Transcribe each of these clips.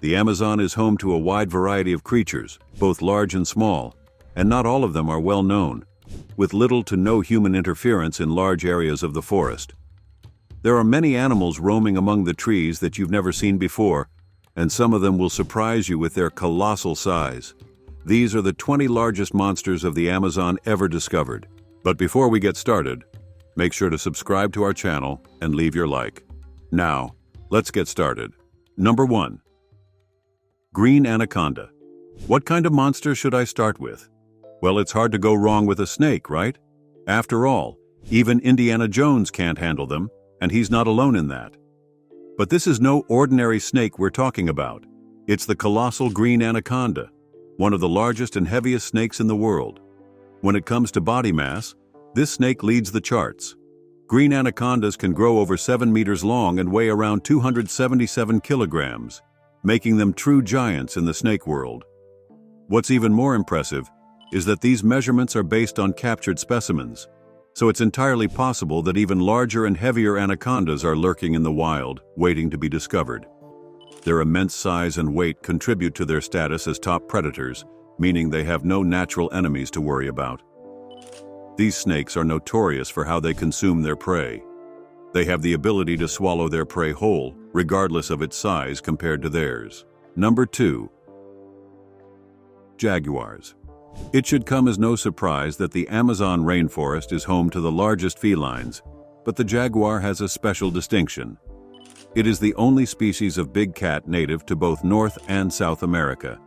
The Amazon is home to a wide variety of creatures, both large and small, and not all of them are well known, with little to no human interference in large areas of the forest. There are many animals roaming among the trees that you've never seen before, and some of them will surprise you with their colossal size. These are the 20 largest monsters of the Amazon ever discovered. But before we get started, make sure to subscribe to our channel and leave your like. Now, let's get started. Number 1. Green anaconda. What kind of monster should I start with? Well, it's hard to go wrong with a snake, right? After all, even Indiana Jones can't handle them, and he's not alone in that. But this is no ordinary snake we're talking about. It's the colossal green anaconda, one of the largest and heaviest snakes in the world. When it comes to body mass, this snake leads the charts. Green anacondas can grow over 7 meters long and weigh around 277 kilograms, making them true giants in the snake world. What's even more impressive is that these measurements are based on captured specimens, so it's entirely possible that even larger and heavier anacondas are lurking in the wild, waiting to be discovered. Their immense size and weight contribute to their status as top predators, meaning they have no natural enemies to worry about. These snakes are notorious for how they consume their prey. They have the ability to swallow their prey whole, regardless of its size compared to theirs. Number 2. Jaguars. It should come as no surprise that the Amazon rainforest is home to the largest felines, but the jaguar has a special distinction. It is the only species of big cat native to both North and South America.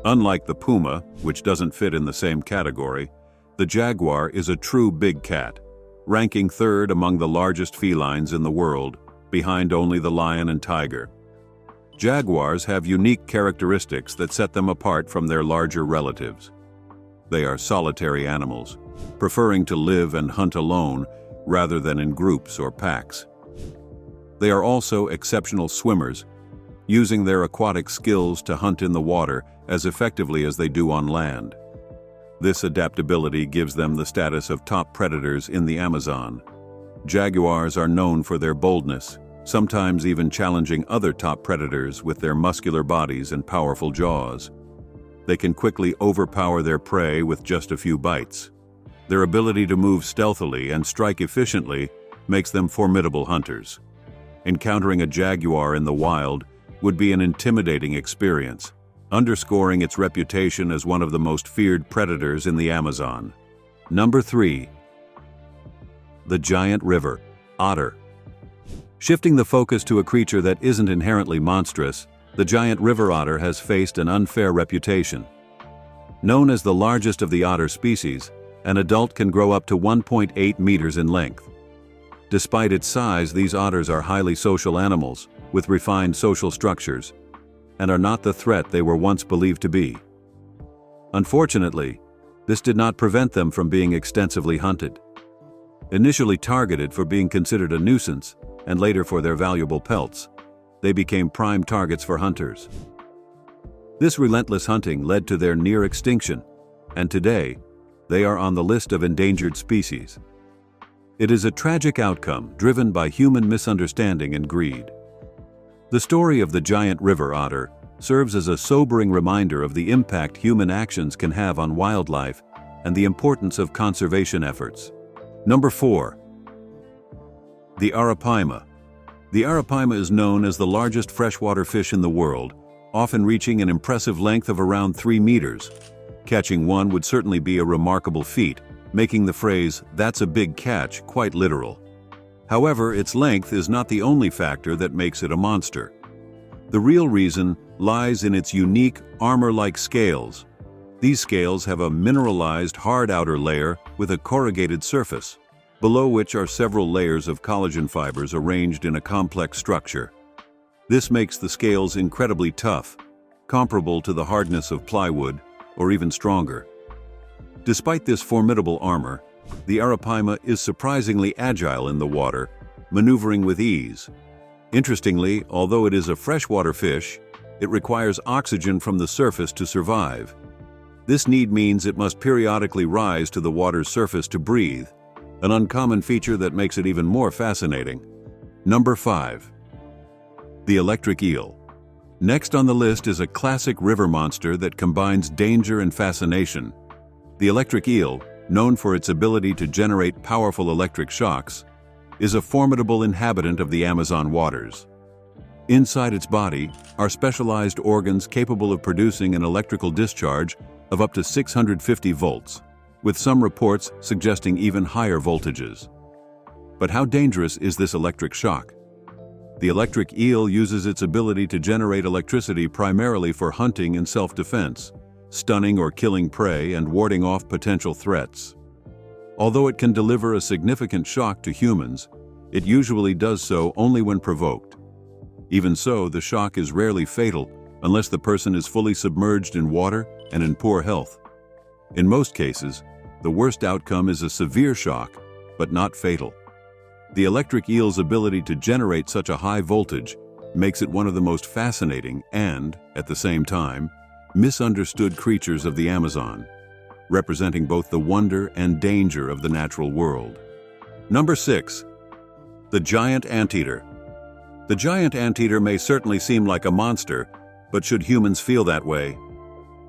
Unlike the puma, which doesn't fit in the same category, the jaguar is a true big cat, ranking third among the largest felines in the world, behind only the lion and tiger. Jaguars have unique characteristics that set them apart from their larger relatives. They are solitary animals, preferring to live and hunt alone rather than in groups or packs. They are also exceptional swimmers, using their aquatic skills to hunt in the water as effectively as they do on land. This adaptability gives them the status of top predators in the Amazon. Jaguars are known for their boldness, sometimes even challenging other top predators with their muscular bodies and powerful jaws. They can quickly overpower their prey with just a few bites. Their ability to move stealthily and strike efficiently makes them formidable hunters. Encountering a jaguar in the wild would be an intimidating experience, underscoring its reputation as one of the most feared predators in the Amazon. Number 3. The giant river otter. Shifting the focus to a creature that isn't inherently monstrous, the giant river otter has faced an unfair reputation. Known as the largest of the otter species, an adult can grow up to 1.8 meters in length. Despite its size, these otters are highly social animals, with refined social structures, and are not the threat they were once believed to be. Unfortunately, this did not prevent them from being extensively hunted. Initially targeted for being considered a nuisance, and later for their valuable pelts, they became prime targets for hunters. This relentless hunting led to their near extinction, and today, they are on the list of endangered species. It is a tragic outcome driven by human misunderstanding and greed. The story of the giant river otter serves as a sobering reminder of the impact human actions can have on wildlife and the importance of conservation efforts. Number 4. The Arapaima. The Arapaima is known as the largest freshwater fish in the world, often reaching an impressive length of around 3 meters. Catching one would certainly be a remarkable feat, making the phrase, "that's a big catch," quite literal. However, its length is not the only factor that makes it a monster. The real reason lies in its unique, armor-like scales. These scales have a mineralized hard outer layer with a corrugated surface, below which are several layers of collagen fibers arranged in a complex structure. This makes the scales incredibly tough, comparable to the hardness of plywood, or even stronger. Despite this formidable armor, the Arapaima is surprisingly agile in the water, maneuvering with ease. Interestingly, although it is a freshwater fish, it requires oxygen from the surface to survive. This need means it must periodically rise to the water's surface to breathe, an uncommon feature that makes it even more fascinating. Number 5. The electric eel. Next on the list is a classic river monster that combines danger and fascination. The electric eel, known for its ability to generate powerful electric shocks, is a formidable inhabitant of the Amazon waters. Inside its body are specialized organs capable of producing an electrical discharge of up to 650 volts, with some reports suggesting even higher voltages. But how dangerous is this electric shock? The electric eel uses its ability to generate electricity primarily for hunting and self-defense, stunning or killing prey and warding off potential threats. Although it can deliver a significant shock to humans, it usually does so only when provoked. Even so, the shock is rarely fatal unless the person is fully submerged in water and in poor health. In most cases, the worst outcome is a severe shock, but not fatal. The electric eel's ability to generate such a high voltage makes it one of the most fascinating and, at the same time, misunderstood creatures of the Amazon, representing both the wonder and danger of the natural world. Number 6. The giant anteater. The giant anteater may certainly seem like a monster, but should humans feel that way?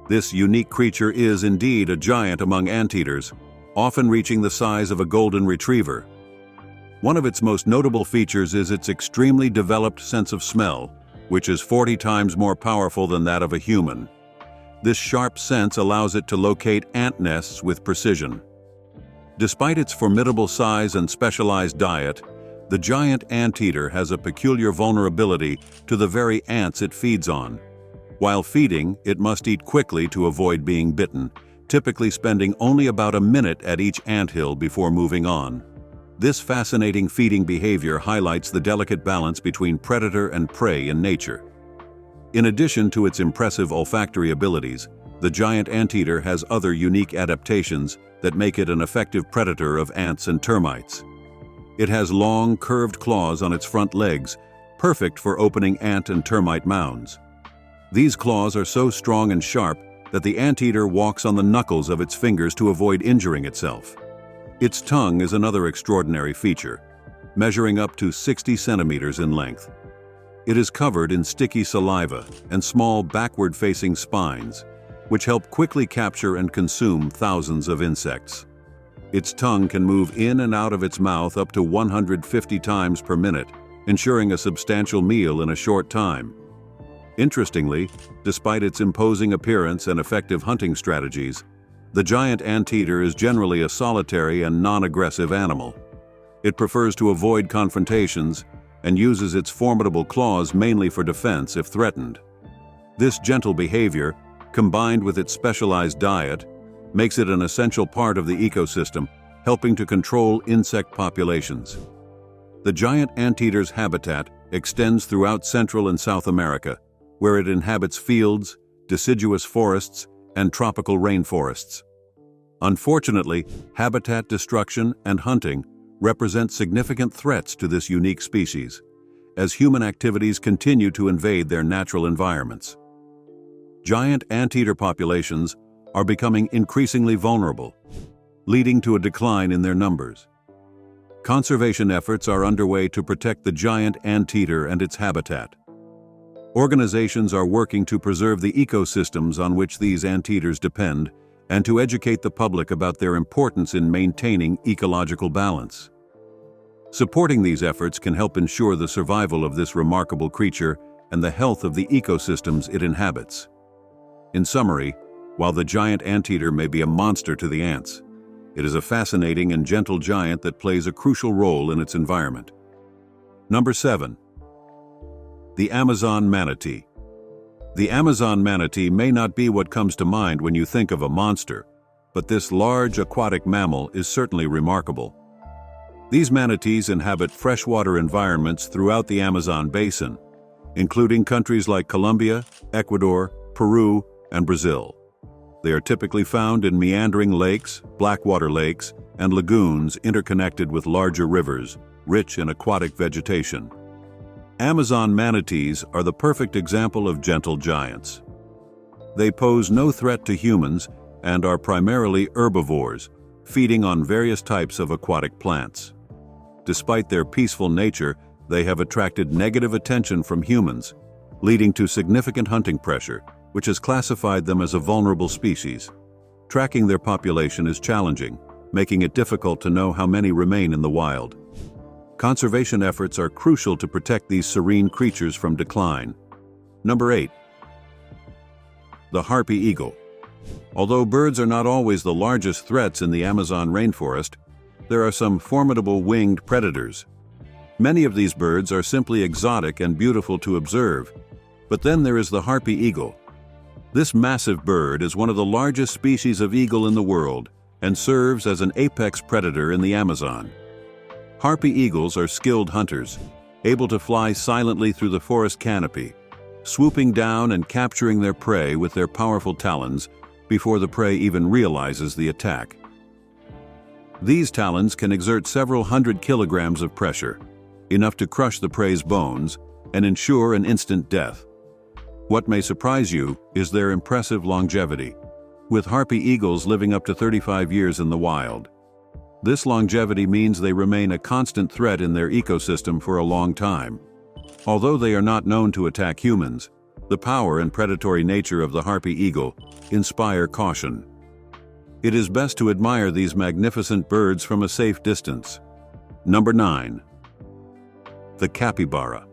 This unique creature is indeed a giant among anteaters, often reaching the size of a golden retriever. One of its most notable features is its extremely developed sense of smell, which is 40 times more powerful than that of a human. This sharp sense allows it to locate ant nests with precision. Despite its formidable size and specialized diet, the giant anteater has a peculiar vulnerability to the very ants it feeds on. While feeding, it must eat quickly to avoid being bitten, typically spending only about a minute at each anthill before moving on. This fascinating feeding behavior highlights the delicate balance between predator and prey in nature. In addition to its impressive olfactory abilities, the giant anteater has other unique adaptations that make it an effective predator of ants and termites. It has long, curved claws on its front legs, perfect for opening ant and termite mounds. These claws are so strong and sharp that the anteater walks on the knuckles of its fingers to avoid injuring itself. Its tongue is another extraordinary feature, measuring up to 60 centimeters in length. It is covered in sticky saliva and small backward-facing spines, which help quickly capture and consume thousands of insects. Its tongue can move in and out of its mouth up to 150 times per minute, ensuring a substantial meal in a short time. Interestingly, despite its imposing appearance and effective hunting strategies, the giant anteater is generally a solitary and non-aggressive animal. It prefers to avoid confrontations and uses its formidable claws mainly for defense if threatened. This gentle behavior, combined with its specialized diet, makes it an essential part of the ecosystem, helping to control insect populations. The giant anteater's habitat extends throughout Central and South America, where it inhabits fields, deciduous forests, and tropical rainforests. Unfortunately, habitat destruction and hunting represent significant threats to this unique species, as human activities continue to invade their natural environments. Giant anteater populations are becoming increasingly vulnerable, leading to a decline in their numbers. Conservation efforts are underway to protect the giant anteater and its habitat. Organizations are working to preserve the ecosystems on which these anteaters depend and to educate the public about their importance in maintaining ecological balance. Supporting these efforts can help ensure the survival of this remarkable creature and the health of the ecosystems it inhabits. In summary, while the giant anteater may be a monster to the ants, it is a fascinating and gentle giant that plays a crucial role in its environment. Number 7. The Amazon manatee. The Amazon manatee may not be what comes to mind when you think of a monster, but this large aquatic mammal is certainly remarkable. These manatees inhabit freshwater environments throughout the Amazon basin, including countries like Colombia, Ecuador, Peru, and Brazil. They are typically found in meandering lakes, blackwater lakes, and lagoons interconnected with larger rivers, rich in aquatic vegetation. Amazon manatees are the perfect example of gentle giants. They pose no threat to humans and are primarily herbivores, feeding on various types of aquatic plants. Despite their peaceful nature, they have attracted negative attention from humans, leading to significant hunting pressure, which has classified them as a vulnerable species. Tracking their population is challenging, making it difficult to know how many remain in the wild. Conservation efforts are crucial to protect these serene creatures from decline. Number 8. The harpy eagle. Although birds are not always the largest threats in the Amazon rainforest, there are some formidable winged predators. Many of these birds are simply exotic and beautiful to observe, but then there is the harpy eagle. This massive bird is one of the largest species of eagle in the world and serves as an apex predator in the Amazon. Harpy eagles are skilled hunters, able to fly silently through the forest canopy, swooping down and capturing their prey with their powerful talons before the prey even realizes the attack. These talons can exert several hundred kilograms of pressure, enough to crush the prey's bones and ensure an instant death. What may surprise you is their impressive longevity, with harpy eagles living up to 35 years in the wild. This longevity means they remain a constant threat in their ecosystem for a long time. Although they are not known to attack humans, the power and predatory nature of the harpy eagle inspire caution. It is best to admire these magnificent birds from a safe distance. Number 9. The capybara.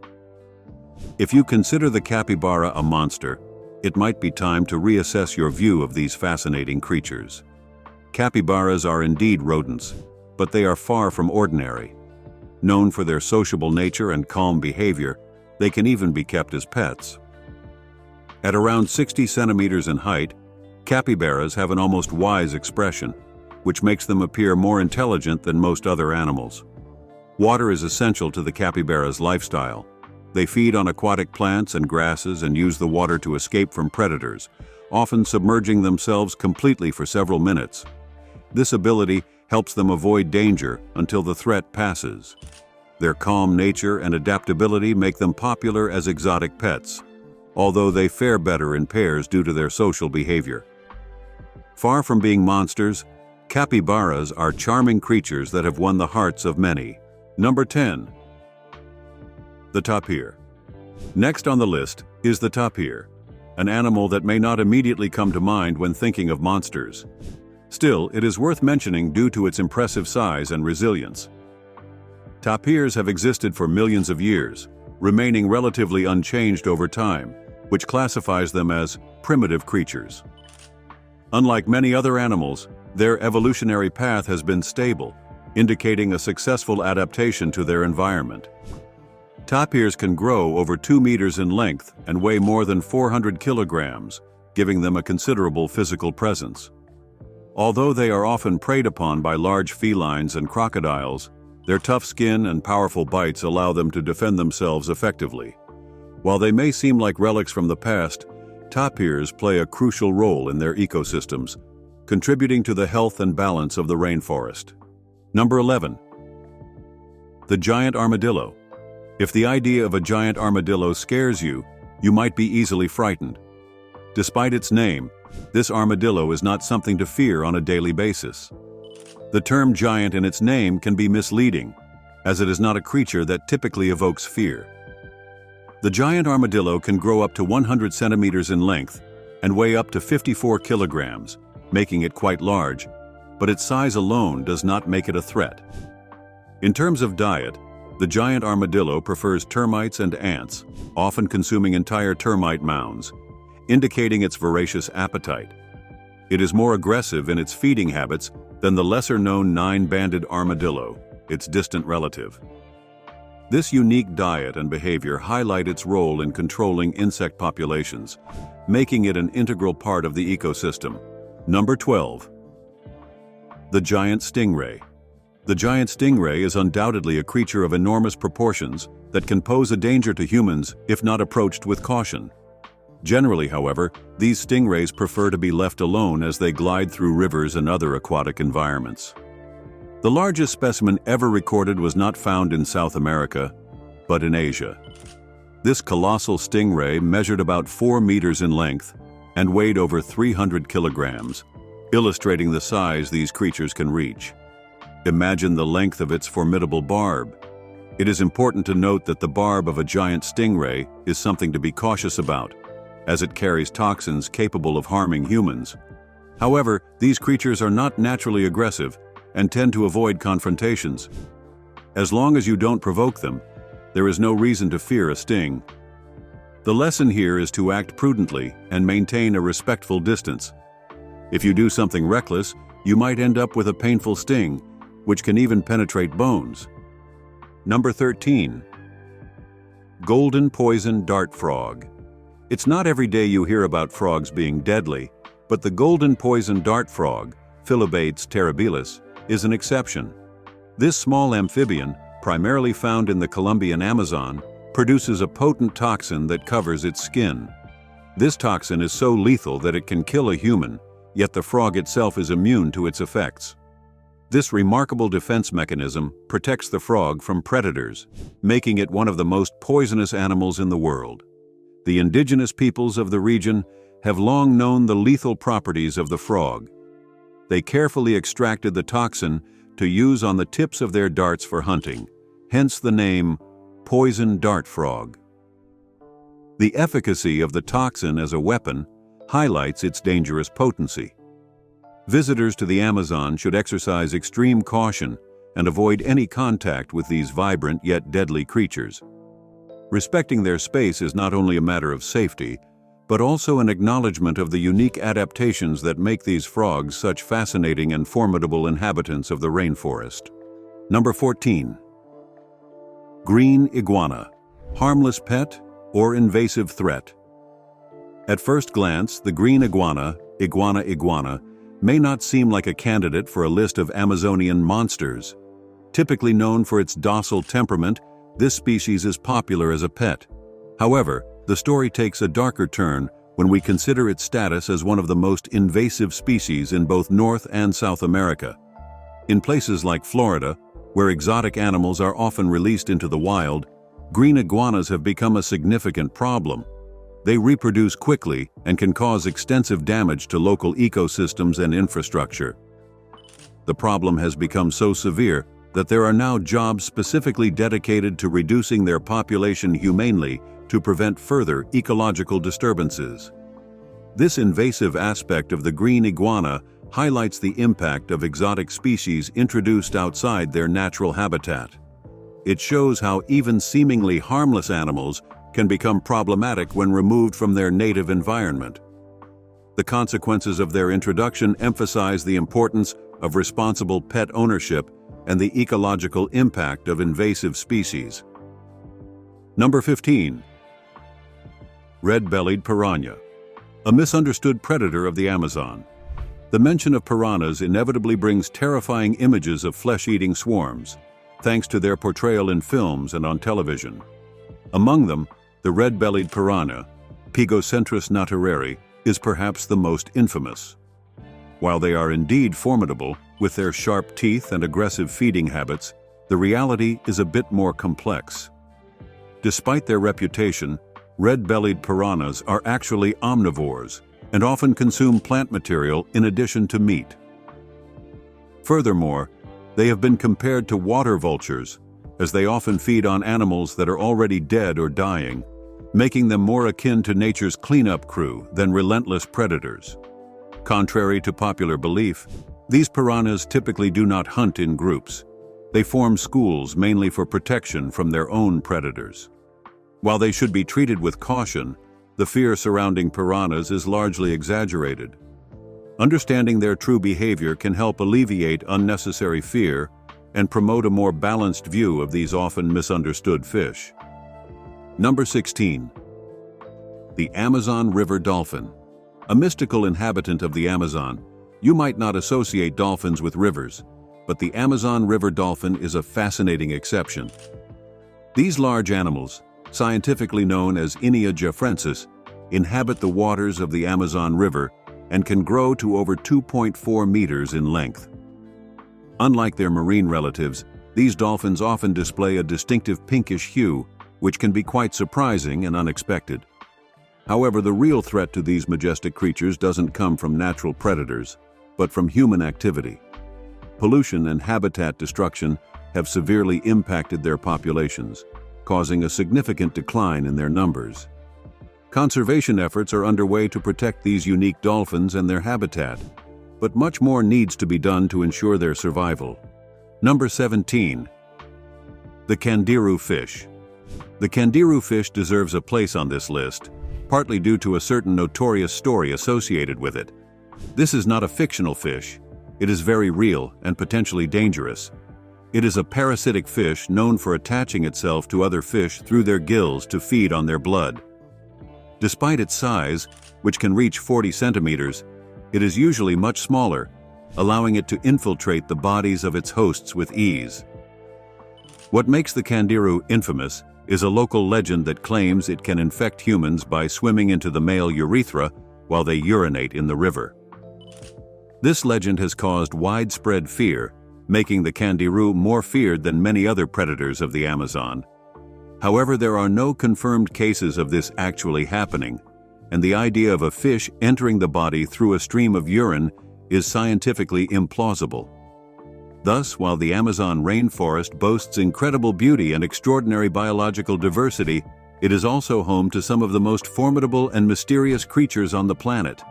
If you consider the capybara a monster, it might be time to reassess your view of these fascinating creatures. Capybaras are indeed rodents, but they are far from ordinary. Known for their sociable nature and calm behavior, they can even be kept as pets. At around 60 centimeters in height, capybaras have an almost wise expression, which makes them appear more intelligent than most other animals. Water is essential to the capybara's lifestyle. They feed on aquatic plants and grasses and use the water to escape from predators, often submerging themselves completely for several minutes. This ability helps them avoid danger until the threat passes. Their calm nature and adaptability make them popular as exotic pets, although they fare better in pairs due to their social behavior. Far from being monsters, capybaras are charming creatures that have won the hearts of many. Number 10. The tapir. Next on the list is the tapir, an animal that may not immediately come to mind when thinking of monsters. Still, it is worth mentioning due to its impressive size and resilience. Tapirs have existed for millions of years, remaining relatively unchanged over time, which classifies them as primitive creatures. Unlike many other animals, their evolutionary path has been stable, indicating a successful adaptation to their environment. Tapirs can grow over 2 meters in length and weigh more than 400 kilograms, giving them a considerable physical presence. Although they are often preyed upon by large felines and crocodiles, their tough skin and powerful bites allow them to defend themselves effectively. While they may seem like relics from the past, tapirs play a crucial role in their ecosystems, contributing to the health and balance of the rainforest. Number 11. The giant armadillo. If the idea of a giant armadillo scares you, you might be easily frightened. Despite its name, this armadillo is not something to fear on a daily basis. The term giant in its name can be misleading, as it is not a creature that typically evokes fear. The giant armadillo can grow up to 100 centimeters in length and weigh up to 54 kilograms, making it quite large, but its size alone does not make it a threat. In terms of diet, the giant armadillo prefers termites and ants, often consuming entire termite mounds, indicating its voracious appetite. It is more aggressive in its feeding habits than the lesser-known 9-banded armadillo, its distant relative. This unique diet and behavior highlight its role in controlling insect populations, making it an integral part of the ecosystem. Number 12. The giant stingray. The giant stingray is undoubtedly a creature of enormous proportions that can pose a danger to humans if not approached with caution. Generally, however, these stingrays prefer to be left alone as they glide through rivers and other aquatic environments. The largest specimen ever recorded was not found in South America, but in Asia. This colossal stingray measured about 4 meters in length and weighed over 300 kilograms, illustrating the size these creatures can reach. Imagine the length of its formidable barb. It is important to note that the barb of a giant stingray is something to be cautious about, as it carries toxins capable of harming humans. However, these creatures are not naturally aggressive and tend to avoid confrontations. As long as you don't provoke them, there is no reason to fear a sting. The lesson here is to act prudently and maintain a respectful distance. If you do something reckless, you might end up with a painful sting, which can even penetrate bones. Number 13. Golden poison dart frog. It's not every day you hear about frogs being deadly, but the golden poison dart frog, Philobates terribilis, is an exception. This small amphibian, primarily found in the Colombian Amazon, produces a potent toxin that covers its skin. This toxin is so lethal that it can kill a human, yet the frog itself is immune to its effects. This remarkable defense mechanism protects the frog from predators, making it one of the most poisonous animals in the world. The indigenous peoples of the region have long known the lethal properties of the frog. They carefully extracted the toxin to use on the tips of their darts for hunting, hence the name poison dart frog. The efficacy of the toxin as a weapon highlights its dangerous potency. Visitors to the Amazon should exercise extreme caution and avoid any contact with these vibrant yet deadly creatures. Respecting their space is not only a matter of safety, but also an acknowledgement of the unique adaptations that make these frogs such fascinating and formidable inhabitants of the rainforest. Number 14. Green iguana. Harmless pet or invasive threat? At first glance, the green iguana, iguana, may not seem like a candidate for a list of Amazonian monsters. Typically known for its docile temperament, this species is popular as a pet. However, the story takes a darker turn when we consider its status as one of the most invasive species in both North and South America. In places like Florida, where exotic animals are often released into the wild, green iguanas have become a significant problem. They reproduce quickly and can cause extensive damage to local ecosystems and infrastructure. The problem has become so severe that there are now jobs specifically dedicated to reducing their population humanely to prevent further ecological disturbances. This invasive aspect of the green iguana highlights the impact of exotic species introduced outside their natural habitat. It shows how even seemingly harmless animals can become problematic when removed from their native environment. The consequences of their introduction emphasize the importance of responsible pet ownership and the ecological impact of invasive species. Number 15. Red-bellied piranha. A misunderstood predator of the Amazon. The mention of piranhas inevitably brings terrifying images of flesh-eating swarms, thanks to their portrayal in films and on television. Among them, the red-bellied piranha, Pygocentris naturari, is perhaps the most infamous. While they are indeed formidable, with their sharp teeth and aggressive feeding habits, the reality is a bit more complex. Despite their reputation, red-bellied piranhas are actually omnivores and often consume plant material in addition to meat. Furthermore, they have been compared to water vultures, as they often feed on animals that are already dead or dying, making them more akin to nature's cleanup crew than relentless predators. Contrary to popular belief, these piranhas typically do not hunt in groups. They form schools mainly for protection from their own predators. While they should be treated with caution, the fear surrounding piranhas is largely exaggerated. Understanding their true behavior can help alleviate unnecessary fear and promote a more balanced view of these often misunderstood fish. Number 16. The Amazon River dolphin. A mystical inhabitant of the Amazon, you might not associate dolphins with rivers, but the Amazon River dolphin is a fascinating exception. These large animals, scientifically known as Inia geoffrensis, inhabit the waters of the Amazon River and can grow to over 2.4 meters in length. Unlike their marine relatives, these dolphins often display a distinctive pinkish hue, which can be quite surprising and unexpected. However, the real threat to these majestic creatures doesn't come from natural predators, but from human activity. Pollution and habitat destruction have severely impacted their populations, causing a significant decline in their numbers. Conservation efforts are underway to protect these unique dolphins and their habitat, but much more needs to be done to ensure their survival. Number 17. The Candiru fish. The Candiru fish deserves a place on this list, partly due to a certain notorious story associated with it. This is not a fictional fish. It is very real and potentially dangerous. It is a parasitic fish known for attaching itself to other fish through their gills to feed on their blood. Despite its size, which can reach 40 centimeters, it is usually much smaller, allowing it to infiltrate the bodies of its hosts with ease. What makes the Candiru infamous is a local legend that claims it can infect humans by swimming into the male urethra while they urinate in the river. This legend has caused widespread fear, making the Candiru more feared than many other predators of the Amazon. However, there are no confirmed cases of this actually happening, and the idea of a fish entering the body through a stream of urine is scientifically implausible. Thus, while the Amazon rainforest boasts incredible beauty and extraordinary biological diversity, it is also home to some of the most formidable and mysterious creatures on the planet.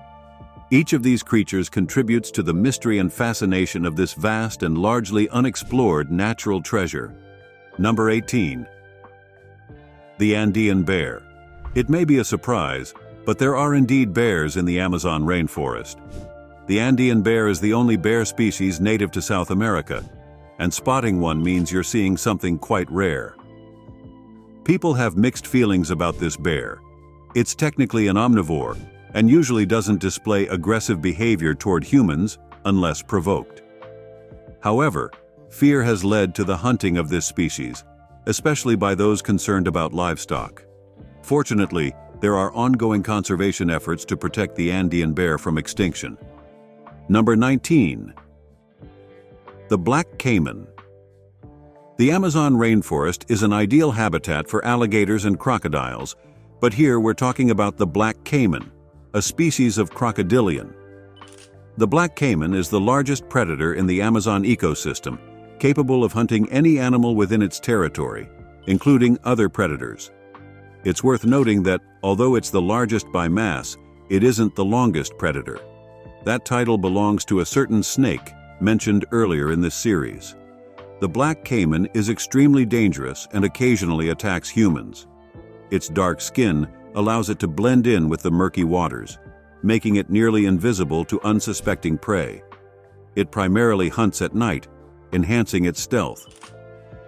Each of these creatures contributes to the mystery and fascination of this vast and largely unexplored natural treasure. Number 18. The Andean bear. It may be a surprise, but there are indeed bears in the Amazon rainforest. The Andean bear is the only bear species native to South America, and spotting one means you're seeing something quite rare. People have mixed feelings about this bear. It's technically an omnivore, and usually doesn't display aggressive behavior toward humans unless provoked. However, fear has led to the hunting of this species, especially by those concerned about livestock. Fortunately, there are ongoing conservation efforts to protect the Andean bear from extinction. Number 19. The black caiman. The Amazon rainforest is an ideal habitat for alligators and crocodiles, but here we're talking about the black caiman, a species of crocodilian. The black caiman is the largest predator in the Amazon ecosystem, capable of hunting any animal within its territory, including other predators. It's worth noting that, although it's the largest by mass, it isn't the longest predator. That title belongs to a certain snake mentioned earlier in this series. The black caiman is extremely dangerous and occasionally attacks humans. Its dark skin allows it to blend in with the murky waters, making it nearly invisible to unsuspecting prey. It primarily hunts at night, enhancing its stealth.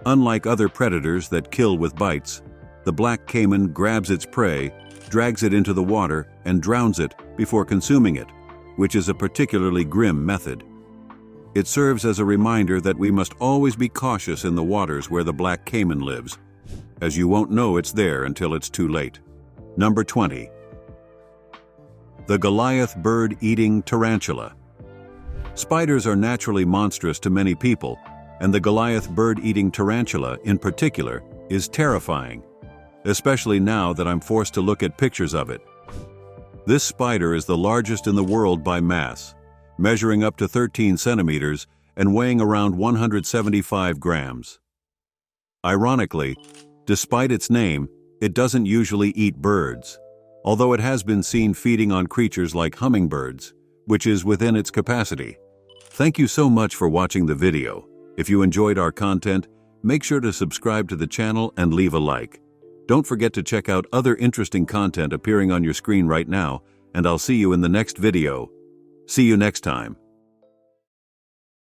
Unlike other predators that kill with bites, the black caiman grabs its prey, drags it into the water, and drowns it before consuming it, which is a particularly grim method. It serves as a reminder that we must always be cautious in the waters where the black caiman lives, as you won't know it's there until it's too late. Number 20. The Goliath bird-eating tarantula. Spiders are naturally monstrous to many people, and the Goliath bird-eating tarantula, in particular, is terrifying, especially now that I'm forced to look at pictures of it. This spider is the largest in the world by mass, measuring up to 13 centimeters and weighing around 175 grams. Ironically, despite its name, it doesn't usually eat birds, although it has been seen feeding on creatures like hummingbirds, which is within its capacity. Thank you so much for watching the video. If you enjoyed our content, make sure to subscribe to the channel and leave a like. Don't forget to check out other interesting content appearing on your screen right now, and I'll see you in the next video. See you next time.